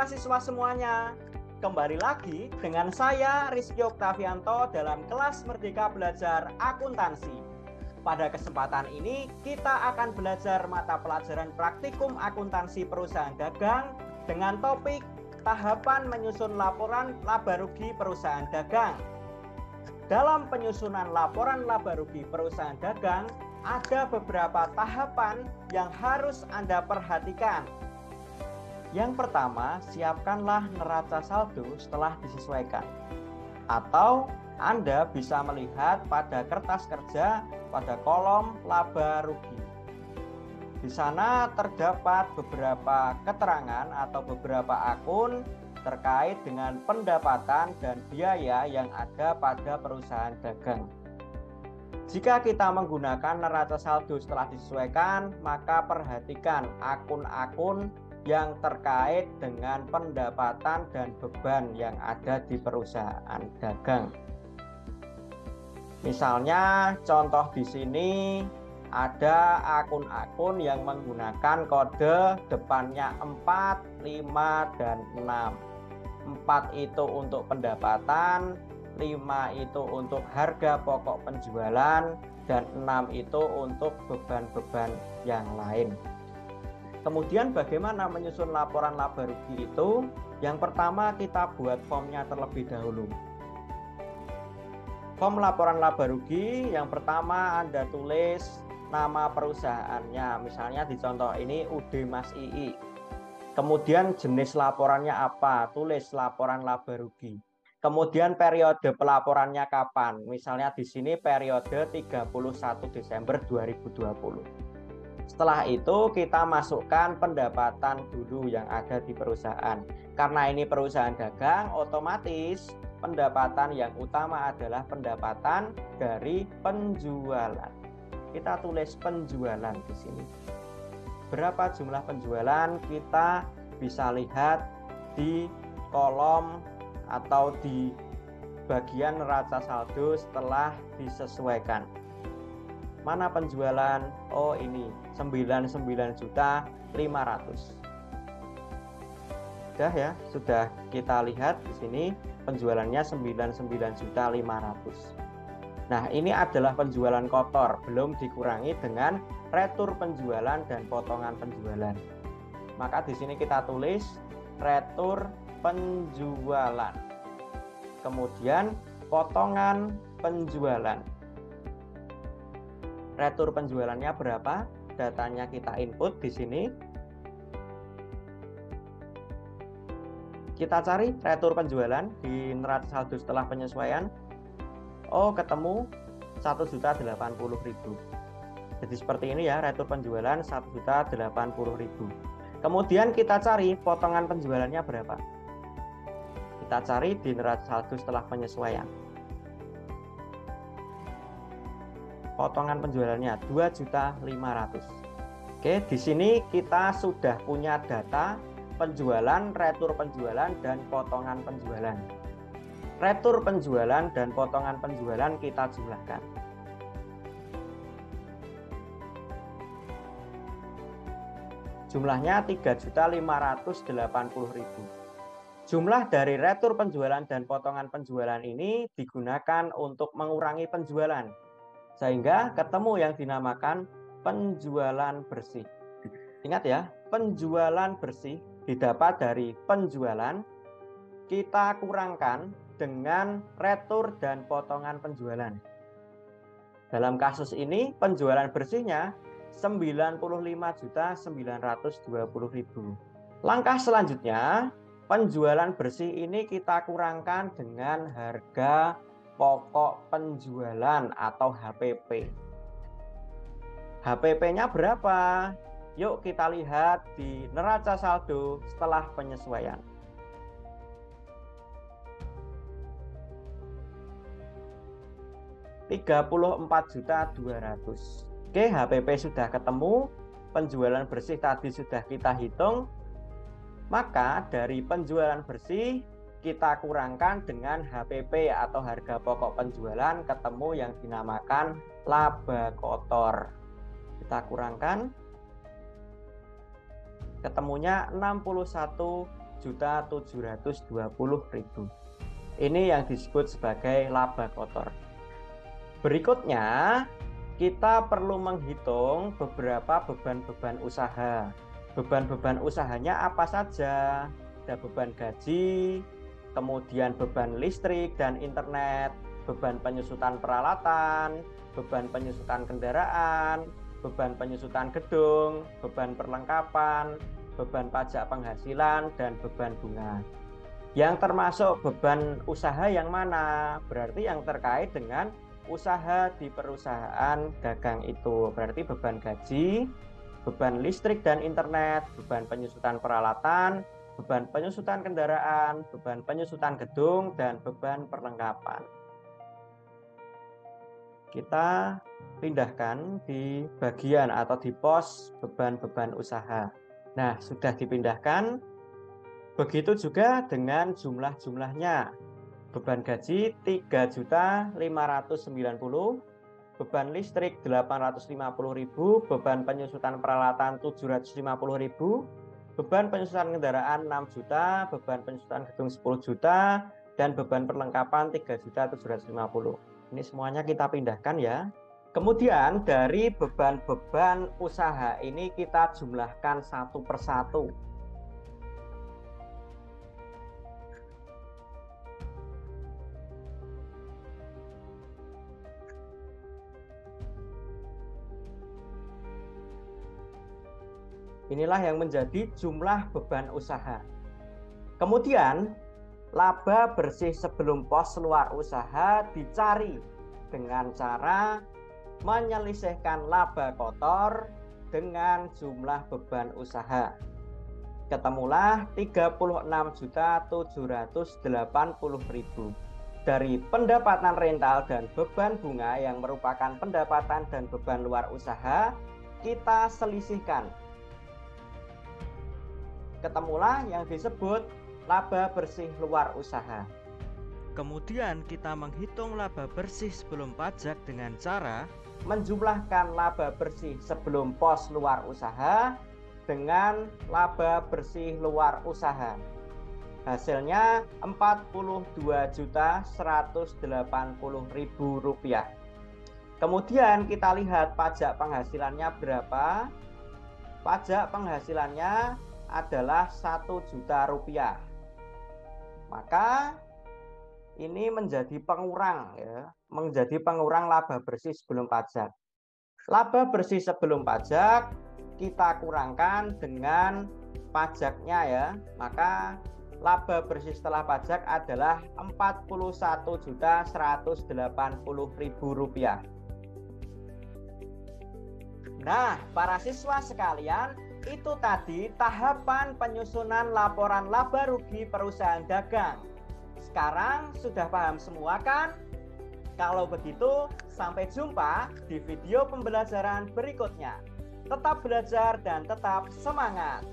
mahasiswa semuanya, kembali lagi dengan saya Rizky Oktavianto dalam kelas Merdeka Belajar Akuntansi. Pada kesempatan ini kita akan belajar mata pelajaran praktikum akuntansi perusahaan dagang dengan topik tahapan menyusun laporan laba rugi perusahaan dagang. Dalam penyusunan laporan laba rugi perusahaan dagang, ada beberapa tahapan yang harus Anda perhatikan. Yang pertama, siapkanlah neraca saldo setelah disesuaikan. Atau Anda bisa melihat pada kertas kerja pada kolom laba rugi. Di sana terdapat beberapa keterangan atau beberapa akun terkait dengan pendapatan dan biaya yang ada pada perusahaan dagang. Jika kita menggunakan neraca saldo setelah disesuaikan, maka perhatikan akun-akun yang terkait dengan pendapatan dan beban yang ada di perusahaan dagang. Misalnya, contoh di sini ada akun-akun yang menggunakan kode depannya 4, 5, dan 6. 4 itu untuk pendapatan, 5 itu untuk harga pokok penjualan, dan 6 itu untuk beban-beban yang lain. Kemudian bagaimana menyusun laporan laba rugi itu? Yang pertama kita buat formnya terlebih dahulu. Form laporan laba rugi yang pertama Anda tulis nama perusahaannya. Misalnya di contoh ini UD Mas II. Kemudian jenis laporannya apa? Tulis laporan laba rugi. Kemudian periode pelaporannya kapan? Misalnya di sini periode 31 Desember 2020. Setelah itu kita masukkan pendapatan dulu yang ada di perusahaan. Karena ini perusahaan dagang, otomatis pendapatan yang utama adalah pendapatan dari penjualan. Kita tulis penjualan di sini. Berapa jumlah penjualan kita bisa lihat di kolom atau di bagian neraca saldo setelah disesuaikan. Mana penjualan? Oh ini 99.500.000. Sudah ya, sudah kita lihat di sini penjualannya 99.500.000. Nah, ini adalah penjualan kotor, belum dikurangi dengan retur penjualan dan potongan penjualan. Maka di sini kita tulis retur penjualan. Kemudian potongan penjualan. Retur penjualannya berapa? Datanya kita input di sini. Kita cari retur penjualan di neraca saldo setelah penyesuaian. Oh, ketemu 1.080.000. Jadi seperti ini ya, retur penjualan 1.080.000. Kemudian kita cari potongan penjualannya berapa. Kita cari di neraca saldo setelah penyesuaian. Potongan penjualannya 2.500.000. Oke, di sini kita sudah punya data penjualan, retur penjualan, dan potongan penjualan. Retur penjualan dan potongan penjualan kita jumlahkan. Jumlahnya 3.580.000. Jumlah dari retur penjualan dan potongan penjualan ini digunakan untuk mengurangi penjualan, sehingga ketemu yang dinamakan penjualan bersih. Ingat ya, penjualan bersih didapat dari penjualan, kita kurangkan dengan retur dan potongan penjualan. Dalam kasus ini, penjualan bersihnya 95.920.000. Langkah selanjutnya, penjualan bersih ini kita kurangkan dengan harga pokok penjualan atau HPP. HPP-nya berapa? Yuk kita lihat di neraca saldo setelah penyesuaian. Rp34.200.000. Oke, HPP sudah ketemu, penjualan bersih tadi sudah kita hitung. Maka dari penjualan bersih kita kurangkan dengan HPP atau harga pokok penjualan, ketemu yang dinamakan laba kotor. Kita kurangkan, ketemunya 61 6.720.000. Ini yang disebut sebagai laba kotor. Berikutnya, kita perlu menghitung beberapa beban-beban usaha. Beban-beban usahanya apa saja? Ada beban gaji, kemudian beban listrik dan internet, beban penyusutan peralatan, beban penyusutan kendaraan, beban penyusutan gedung, beban perlengkapan, beban pajak penghasilan, dan beban bunga. Yang termasuk beban usaha yang mana? Berarti yang terkait dengan usaha di perusahaan dagang itu. Berarti beban gaji, beban listrik dan internet, beban penyusutan peralatan, beban penyusutan kendaraan, beban penyusutan gedung, dan beban perlengkapan. Kita pindahkan di bagian atau di pos beban-beban usaha. Nah, sudah dipindahkan. Begitu juga dengan jumlah-jumlahnya. Beban gaji 3.590.000, beban listrik 850.000, beban penyusutan peralatan 750.000, beban penyusutan kendaraan 6 juta, beban penyusutan gedung 10 juta, dan beban perlengkapan 3.750.000. Ini semuanya kita pindahkan ya. Kemudian dari beban-beban usaha ini kita jumlahkan satu persatu. Inilah yang menjadi jumlah beban usaha. Kemudian, laba bersih sebelum pos luar usaha dicari dengan cara menyelisihkan laba kotor dengan jumlah beban usaha. Ketemulah 36.780.000 dari pendapatan rental dan beban bunga yang merupakan pendapatan dan beban luar usaha, kita selisihkan. Ketemulah yang disebut laba bersih luar usaha. Kemudian kita menghitung laba bersih sebelum pajak dengan cara menjumlahkan laba bersih sebelum pos luar usaha dengan laba bersih luar usaha. Hasilnya Rp42.180.000. Kemudian kita lihat pajak penghasilannya berapa. Pajak penghasilannya adalah Rp1 juta. Maka ini menjadi pengurang ya, menjadi pengurang laba bersih sebelum pajak. Laba bersih sebelum pajak kita kurangkan dengan pajaknya ya. Maka laba bersih setelah pajak adalah Rp41.180.000. Nah, para siswa sekalian, itu tadi tahapan penyusunan laporan laba rugi perusahaan dagang. Sekarang sudah paham semua kan? Kalau begitu, sampai jumpa di video pembelajaran berikutnya. Tetap belajar dan tetap semangat.